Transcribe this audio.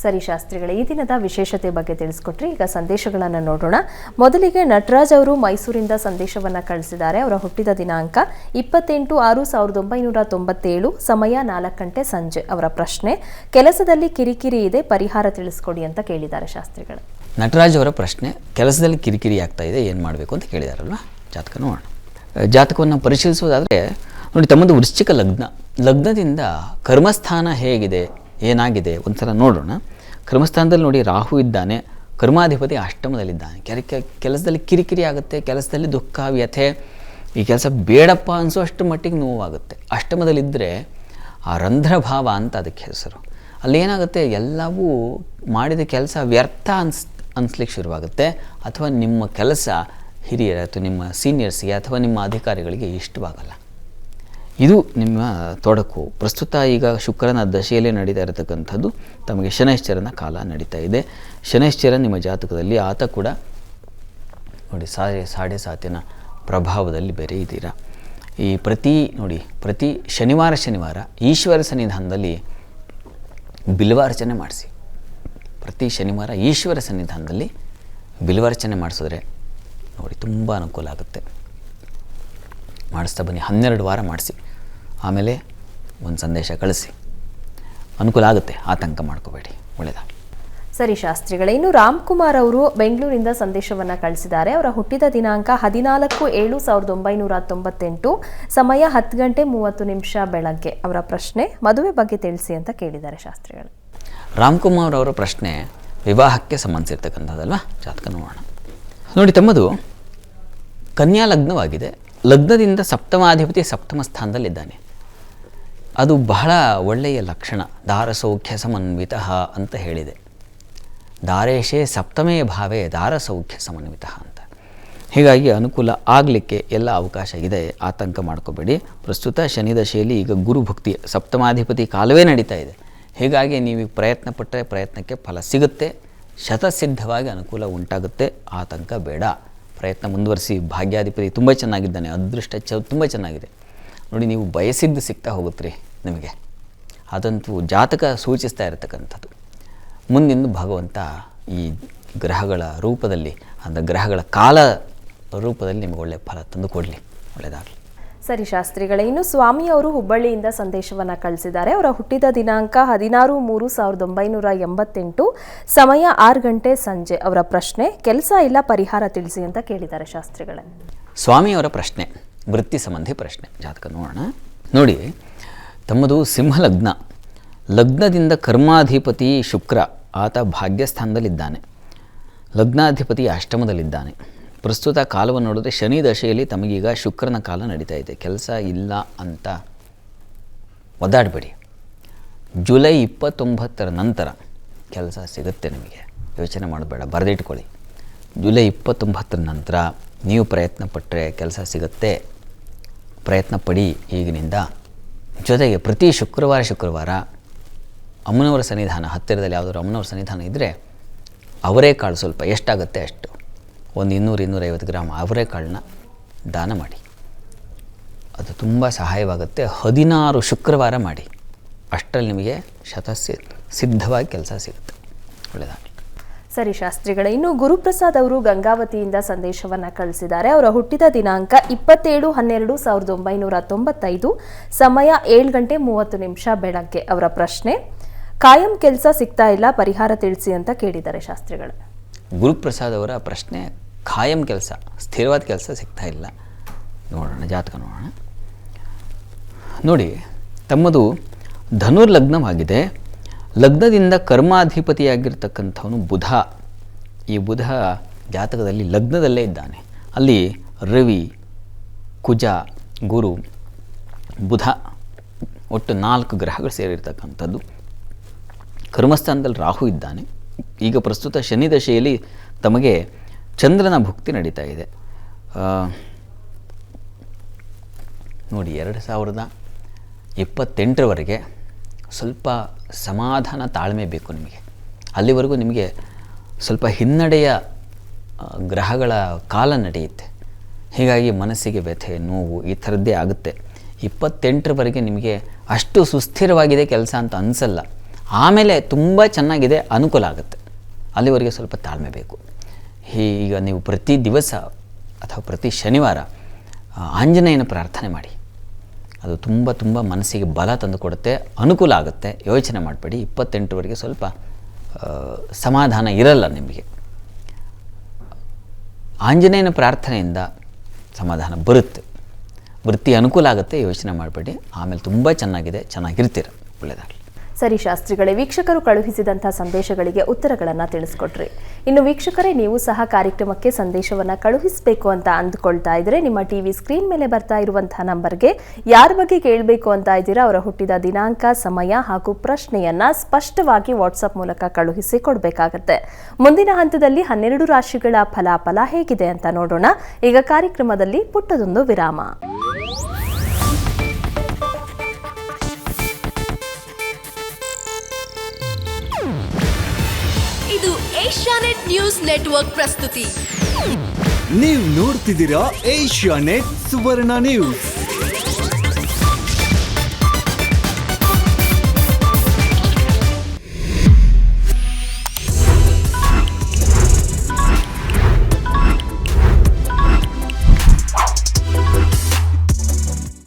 ಸರಿ ಶಾಸ್ತ್ರಿಗಳೇ, ಈ ದಿನದ ವಿಶೇಷತೆ ಬಗ್ಗೆ ತಿಳಿಸ್ಕೊಟ್ರಿ. ಈಗ ಸಂದೇಶಗಳನ್ನು ನೋಡೋಣ. ಮೊದಲಿಗೆ ನಟರಾಜ್ ಅವರು ಮೈಸೂರಿಂದ ಸಂದೇಶವನ್ನು ಕಳಿಸಿದ್ದಾರೆ. ಅವರ ಹುಟ್ಟಿದ ದಿನಾಂಕ 28/6/1997, ಸಮಯ 4 ಗಂಟೆ ಸಂಜೆ. ಅವರ ಪ್ರಶ್ನೆ, ಕೆಲಸದಲ್ಲಿ ಕಿರಿಕಿರಿ ಇದೆ, ಪರಿಹಾರ ತಿಳಿಸ್ಕೊಡಿ ಅಂತ ಕೇಳಿದ್ದಾರೆ ಶಾಸ್ತ್ರಿಗಳು. ನಟರಾಜ್ ಅವರ ಪ್ರಶ್ನೆ, ಕೆಲಸದಲ್ಲಿ ಕಿರಿಕಿರಿ ಆಗ್ತಾ ಇದೆ, ಏನು ಮಾಡಬೇಕು ಅಂತ ಕೇಳಿದಾರಲ್ವ. ಜಾತಕ ನೋಡೋಣ. ಜಾತಕವನ್ನು ಪರಿಶೀಲಿಸುವುದಾದರೆ ನೋಡಿ, ತಮ್ಮದು ವೃಶ್ಚಿಕ ಲಗ್ನದಿಂದ ಕರ್ಮಸ್ಥಾನ ಹೇಗಿದೆ, ಏನಾಗಿದೆ ಒಂದ್ಸಲ ನೋಡೋಣ. ಕರ್ಮಸ್ಥಾನದಲ್ಲಿ ನೋಡಿ ರಾಹು ಇದ್ದಾನೆ, ಕರ್ಮಾಧಿಪತಿ ಅಷ್ಟಮದಲ್ಲಿದ್ದಾನೆ. ಕೆಲಸದಲ್ಲಿ ಕಿರಿಕಿರಿ ಆಗುತ್ತೆ, ಕೆಲಸದಲ್ಲಿ ದುಃಖ ವ್ಯಥೆ, ಈ ಕೆಲಸ ಬೇಡಪ್ಪ ಅನಿಸೋಷ್ಟು ಮಟ್ಟಿಗೆ ನೋವಾಗುತ್ತೆ. ಅಷ್ಟಮದಲ್ಲಿದ್ದರೆ ಆ ರಂಧ್ರಭಾವ ಅಂತ ಅದಕ್ಕೆ ಹೆಸರು. ಅಲ್ಲಿ ಏನಾಗುತ್ತೆ, ಎಲ್ಲವೂ ಮಾಡಿದ ಕೆಲಸ ವ್ಯರ್ಥ ಅನಿಸ್ಲಿಕ್ಕೆ ಶುರುವಾಗುತ್ತೆ, ಅಥವಾ ನಿಮ್ಮ ಕೆಲಸ ಹಿರಿಯರ ಅಥವಾ ನಿಮ್ಮ ಸೀನಿಯರ್ಸ್ಗೆ ಅಥವಾ ನಿಮ್ಮ ಅಧಿಕಾರಿಗಳಿಗೆ ಇಷ್ಟವಾಗಲ್ಲ. ಇದು ನಿಮ್ಮ ತೊಡಕು. ಪ್ರಸ್ತುತ ಈಗ ಶುಕ್ರನ ದಶೆಯಲ್ಲೇ ನಡೀತಾ ಇರತಕ್ಕಂಥದ್ದು. ತಮಗೆ ಶನೈಶ್ಚರನ ಕಾಲ ನಡೀತಾ ಇದೆ. ಶನೈಶ್ಚರ ನಿಮ್ಮ ಜಾತಕದಲ್ಲಿ, ಆತ ಕೂಡ ನೋಡಿ ಸಾಡೆ ಸಾತಿನ ಪ್ರಭಾವದಲ್ಲಿ ಬೇರೆ ಇದ್ದೀರಾ. ಈ ಪ್ರತಿ ಶನಿವಾರ ಈಶ್ವರ ಸನ್ನಿಧಾನದಲ್ಲಿ ಬಿಲ್ವಾರ್ಚನೆ ಮಾಡಿಸಿ. ಪ್ರತಿ ಶನಿವಾರ ಈಶ್ವರ ಸನ್ನಿಧಾನದಲ್ಲಿ ಬಿಲ್ವಾರ್ಚನೆ ಮಾಡಿಸಿದ್ರೆ ನೋಡಿ ತುಂಬ ಅನುಕೂಲ ಆಗುತ್ತೆ. ಮಾಡಿಸ್ತಾ ಬನ್ನಿ, 12 ವಾರ ಮಾಡಿಸಿ, ಆಮೇಲೆ ಒಂದು ಸಂದೇಶ ಕಳಿಸಿ. ಅನುಕೂಲ ಆಗುತ್ತೆ, ಆತಂಕ ಮಾಡ್ಕೋಬೇಡಿ, ಒಳ್ಳೆಯದಾಗಲಿ. ಸರಿ ಶಾಸ್ತ್ರಿಗಳೇ, ಇನ್ನು ರಾಮ್ಕುಮಾರ್ ಅವರು ಬೆಂಗಳೂರಿಂದ ಸಂದೇಶವನ್ನು ಕಳಿಸಿದ್ದಾರೆ. ಅವರ ಹುಟ್ಟಿದ ದಿನಾಂಕ 14/7/1998, ಸಮಯ 10 ಗಂಟೆ 30 ನಿಮಿಷ ಬೆಳಗ್ಗೆ. ಅವರ ಪ್ರಶ್ನೆ, ಮದುವೆ ಬಗ್ಗೆ ತಿಳಿಸಿ ಅಂತ ಕೇಳಿದ್ದಾರೆ ಶಾಸ್ತ್ರಿಗಳು. ರಾಮ್ಕುಮಾರ್ ಅವರ ಪ್ರಶ್ನೆ ವಿವಾಹಕ್ಕೆ ಸಂಬಂಧಿಸಿರ್ತಕ್ಕಂಥದ್ದಲ್ವ. ಜಾತಕ ನೋಡೋಣ. ನೋಡಿ, ತಮ್ಮದು ಕನ್ಯಾ ಲಗ್ನವಾಗಿದೆ. ಲಗ್ನದಿಂದ ಸಪ್ತಮಾಧಿಪತಿ ಸಪ್ತಮ ಸ್ಥಾನದಲ್ಲಿದ್ದಾನೆ. ಅದು ಬಹಳ ಒಳ್ಳೆಯ ಲಕ್ಷಣ. ದಾರಸೌಖ್ಯ ಸಮನ್ವಿತ ಅಂತ ಹೇಳಿದೆ. ದಾರೇಶೇ ಸಪ್ತಮೇ ಭಾವೇ ದಾರಸೌಖ್ಯ ಸಮನ್ವಿತ ಅಂತ. ಹೀಗಾಗಿ ಅನುಕೂಲ ಆಗಲಿಕ್ಕೆ ಎಲ್ಲ ಅವಕಾಶ ಇದೆ, ಆತಂಕ ಮಾಡ್ಕೋಬೇಡಿ. ಪ್ರಸ್ತುತ ಶನಿ ದಶೆಯಲ್ಲಿ ಈಗ ಗುರುಭಕ್ತಿ ಸಪ್ತಮಾಧಿಪತಿ ಕಾಲವೇ ನಡೀತಾ ಇದೆ. ಹೀಗಾಗಿ ನೀವು ಪ್ರಯತ್ನ ಪಟ್ಟರೆ ಪ್ರಯತ್ನಕ್ಕೆ ಫಲ ಸಿಗುತ್ತೆ, ಶತಸಿದ್ಧವಾಗಿ ಅನುಕೂಲ ಉಂಟಾಗುತ್ತೆ, ಆತಂಕ ಬೇಡ. ಪ್ರಯತ್ನ ಮುಂದುವರಿಸಿ. ಭಾಗ್ಯಾಧಿಪತಿ ತುಂಬ ಚೆನ್ನಾಗಿದ್ದಾನೆ, ಅದೃಷ್ಟ ತುಂಬ ಚೆನ್ನಾಗಿದೆ. ನೋಡಿ, ನೀವು ಬಯಸಿದ್ದು ಸಿಗ್ತಾ ಹೋಗುತ್ತೆ ನಿಮಗೆ. ಅದಂತೂ ಜಾತಕ ಸೂಚಿಸ್ತಾ ಇರತಕ್ಕಂಥದ್ದು. ಮುಂದಿನ ಭಗವಂತ ಈ ಗ್ರಹಗಳ ರೂಪದಲ್ಲಿ, ಅಂದರೆ ಗ್ರಹಗಳ ಕಾಲ ರೂಪದಲ್ಲಿ ನಿಮಗೆ ಒಳ್ಳೆಯ ಫಲ ತಂದು ಕೊಡಲಿ, ಒಳ್ಳೆಯದಾಗಲಿ. ಸರಿ ಶಾಸ್ತ್ರಿಗಳೇ, ಇನ್ನು ಸ್ವಾಮಿ ಅವರು ಹುಬ್ಬಳ್ಳಿಯಿಂದ ಸಂದೇಶವನ್ನು ಕಳಿಸಿದ್ದಾರೆ. ಅವರ ಹುಟ್ಟಿದ ದಿನಾಂಕ 16/3/1988, ಸಮಯ 6 ಗಂಟೆ ಸಂಜೆ. ಅವರ ಪ್ರಶ್ನೆ, ಕೆಲಸ ಇಲ್ಲ, ಪರಿಹಾರ ತಿಳಿಸಿ ಅಂತ ಕೇಳಿದ್ದಾರೆ ಶಾಸ್ತ್ರಿಗಳೇ. ಸ್ವಾಮಿಯವರ ಪ್ರಶ್ನೆ ವೃತ್ತಿ ಸಂಬಂಧಿ ಪ್ರಶ್ನೆ. ಜಾತಕ ನೋಡೋಣ. ನೋಡಿ, ತಮ್ಮದು ಸಿಂಹ ಲಗ್ನದಿಂದ ಕರ್ಮಾಧಿಪತಿ ಶುಕ್ರ, ಆತ ಭಾಗ್ಯಸ್ಥಾನದಲ್ಲಿದ್ದಾನೆ. ಲಗ್ನಾಧಿಪತಿ ಅಷ್ಟಮದಲ್ಲಿದ್ದಾನೆ. ಪ್ರಸ್ತುತ ಕಾಲವನ್ನು ನೋಡಿದ್ರೆ ಶನಿ ದಶೆಯಲ್ಲಿ ತಮಗೀಗ ಶುಕ್ರನ ಕಾಲ ನಡೀತಾ ಇದೆ. ಕೆಲಸ ಇಲ್ಲ ಅಂತ ಒದ್ದಾಡಬೇಡಿ. ಜುಲೈ 29 ನಂತರ ಕೆಲಸ ಸಿಗುತ್ತೆ ನಿಮಗೆ, ಯೋಚನೆ ಮಾಡಬೇಡ, ಬರೆದಿಟ್ಕೊಳ್ಳಿ. ಜುಲೈ 29 ನಂತರ ನೀವು ಪ್ರಯತ್ನ ಪಟ್ಟರೆ ಕೆಲಸ ಸಿಗುತ್ತೆ. ಪ್ರಯತ್ನ ಪಡಿ ಈಗಿನಿಂದ. ಜೊತೆಗೆ ಪ್ರತಿ ಶುಕ್ರವಾರ ಅಮ್ಮನವರ ಸನ್ನಿಧಾನ ಹತ್ತಿರದಲ್ಲಿ ಯಾವುದಾದ್ರು ಅಮ್ಮನವರ ಸನ್ನಿಧಾನ ಇದ್ದರೆ ಅವರೇಕಾಳು ಸ್ವಲ್ಪ ಎಷ್ಟಾಗುತ್ತೆ ಅಷ್ಟು, ಒಂದು 200-250 ಗ್ರಾಮ್ ಅವರೇಕಾಳನ್ನ ದಾನ ಮಾಡಿ. ಅದು ತುಂಬ ಸಹಾಯವಾಗುತ್ತೆ. 16 ಶುಕ್ರವಾರ ಮಾಡಿ. ಅಷ್ಟರಲ್ಲಿ ನಿಮಗೆ ಸಿದ್ಧವಾಗಿ ಕೆಲಸ ಸಿಗುತ್ತೆ, ಒಳ್ಳೆಯದಾಗಲಿ. ಸರಿ ಶಾಸ್ತ್ರಿಗಳೇ, ಇನ್ನು ಗುರುಪ್ರಸಾದ್ ಅವರು ಗಂಗಾವತಿಯಿಂದ ಸಂದೇಶವನ್ನು ಕಳಿಸಿದ್ದಾರೆ. ಅವರ ಹುಟ್ಟಿದ ದಿನಾಂಕ 27/12/1995, ಸಮಯ 7 ಗಂಟೆ 30 ನಿಮಿಷ ಬೆಳಗ್ಗೆ. ಅವರ ಪ್ರಶ್ನೆ, ಕಾಯಂ ಕೆಲಸ ಸಿಗ್ತಾ ಇಲ್ಲ, ಪರಿಹಾರ ತಿಳಿಸಿ ಅಂತ ಕೇಳಿದ್ದಾರೆ ಶಾಸ್ತ್ರಿಗಳು. ಗುರುಪ್ರಸಾದ್ ಅವರ ಪ್ರಶ್ನೆ, ಖಾಯಂ ಕೆಲಸ, ಸ್ಥಿರವಾದ ಕೆಲಸ ಸಿಗ್ತಾ ಇಲ್ಲ. ನೋಡೋಣ, ಜಾತಕ ನೋಡೋಣ. ನೋಡಿ, ತಮ್ಮದು ಧನುರ್ಲಗ್ನವಾಗಿದೆ. ಲಗ್ನದಿಂದ ಕರ್ಮಾಧಿಪತಿಯಾಗಿರ್ತಕ್ಕಂಥವನು ಬುಧ. ಈ ಬುಧ ಜಾತಕದಲ್ಲಿ ಲಗ್ನದಲ್ಲೇ ಇದ್ದಾನೆ. ಅಲ್ಲಿ ರವಿ, ಕುಜ, ಗುರು, ಬುಧ, ಒಟ್ಟು 4 ಗ್ರಹಗಳು ಸೇರಿರ್ತಕ್ಕಂಥದ್ದು. ಕರ್ಮಸ್ಥಾನದಲ್ಲಿ ರಾಹು ಇದ್ದಾನೆ. ಈಗ ಪ್ರಸ್ತುತ ಶನಿ ದಶೆಯಲ್ಲಿ ತಮಗೆ ಚಂದ್ರನ ಭುಕ್ತಿ ನಡೀತಾ ಇದೆ. ನೋಡಿ, 2028 ಸ್ವಲ್ಪ ಸಮಾಧಾನ, ತಾಳ್ಮೆ ಬೇಕು ನಿಮಗೆ. ಅಲ್ಲಿವರೆಗೂ ನಿಮಗೆ ಸ್ವಲ್ಪ ಹಿನ್ನಡೆಯ ಗ್ರಹಗಳ ಕಾಲ ನಡೆಯುತ್ತೆ. ಹೀಗಾಗಿ ಮನಸ್ಸಿಗೆ ವ್ಯಥೆ, ನೋವು ಈ ಥರದ್ದೇ ಆಗುತ್ತೆ. 28 ನಿಮಗೆ ಅಷ್ಟು ಸುಸ್ಥಿರವಾಗಿದೆ ಕೆಲಸ ಅಂತ ಅನಿಸಲ್ಲ. ಆಮೇಲೆ ತುಂಬ ಚೆನ್ನಾಗಿದೆ, ಅನುಕೂಲ ಆಗುತ್ತೆ. ಅಲ್ಲಿವರೆಗೆ ಸ್ವಲ್ಪ ತಾಳ್ಮೆ ಬೇಕು. ಈಗ ನೀವು ಪ್ರತಿ ದಿವಸ ಅಥವಾ ಪ್ರತಿ ಶನಿವಾರ ಆಂಜನೇಯನ ಪ್ರಾರ್ಥನೆ ಮಾಡಿ. ಅದು ತುಂಬ ತುಂಬ ಮನಸ್ಸಿಗೆ ಬಲ ತಂದು ಕೊಡುತ್ತೆ, ಅನುಕೂಲ ಆಗುತ್ತೆ. ಯೋಚನೆ ಮಾಡಬೇಡಿ. 28ವರೆಗೆ ಸ್ವಲ್ಪ ಸಮಾಧಾನ ಇರಲ್ಲ ನಿಮಗೆ. ಆಂಜನೇಯನ ಪ್ರಾರ್ಥನೆಯಿಂದ ಸಮಾಧಾನ ಬರುತ್ತೆ, ವೃತ್ತಿ ಅನುಕೂಲ ಆಗುತ್ತೆ. ಯೋಚನೆ ಮಾಡಬೇಡಿ. ಆಮೇಲೆ ತುಂಬ ಚೆನ್ನಾಗಿದೆ, ಚೆನ್ನಾಗಿರ್ತೀರ. ಒಳ್ಳೆಯದಾಗಲಿ. ಸರಿ ಶಾಸ್ತ್ರಿಗಳೇ, ವೀಕ್ಷಕರು ಕಳುಹಿಸಿದಂಥ ಸಂದೇಶಗಳಿಗೆ ಉತ್ತರಗಳನ್ನು ತಿಳಿಸ್ಕೊಟ್ರಿ. ಇನ್ನು ವೀಕ್ಷಕರೇ, ನೀವು ಸಹ ಕಾರ್ಯಕ್ರಮಕ್ಕೆ ಸಂದೇಶವನ್ನು ಕಳುಹಿಸಬೇಕು ಅಂತ ಅಂದುಕೊಳ್ತಾ ಇದ್ರೆ ನಿಮ್ಮ ಟಿವಿ ಸ್ಕ್ರೀನ್ ಮೇಲೆ ಬರ್ತಾ ಇರುವಂತಹ ನಂಬರ್ಗೆ ಯಾರ ಬಗ್ಗೆ ಕೇಳಬೇಕು ಅಂತ ಇದ್ದೀರಾ ಅವರ ಹುಟ್ಟಿದ ದಿನಾಂಕ, ಸಮಯ ಹಾಗೂ ಪ್ರಶ್ನೆಯನ್ನ ಸ್ಪಷ್ಟವಾಗಿ ವಾಟ್ಸಪ್ ಮೂಲಕ ಕಳುಹಿಸಿ ಕೊಡಬೇಕಾಗತ್ತೆ. ಮುಂದಿನ ಹಂತದಲ್ಲಿ 12 ರಾಶಿಗಳ ಫಲಾಫಲ ಹೇಗಿದೆ ಅಂತ ನೋಡೋಣ. ಈಗ ಕಾರ್ಯಕ್ರಮದಲ್ಲಿ ಪುಟ್ಟದೊಂದು ವಿರಾಮ. ಇದು ಏಷ್ಯಾನೆಟ್ ನ್ಯೂಸ್ ನೆಟ್ವರ್ಕ್ ಪ್ರಸ್ತುತಿ. ನೀವು ನೋಡ್ತಿದ್ದೀರಾ ಏಷ್ಯಾನೆಟ್ ಸುವರ್ಣ ನ್ಯೂಸ್.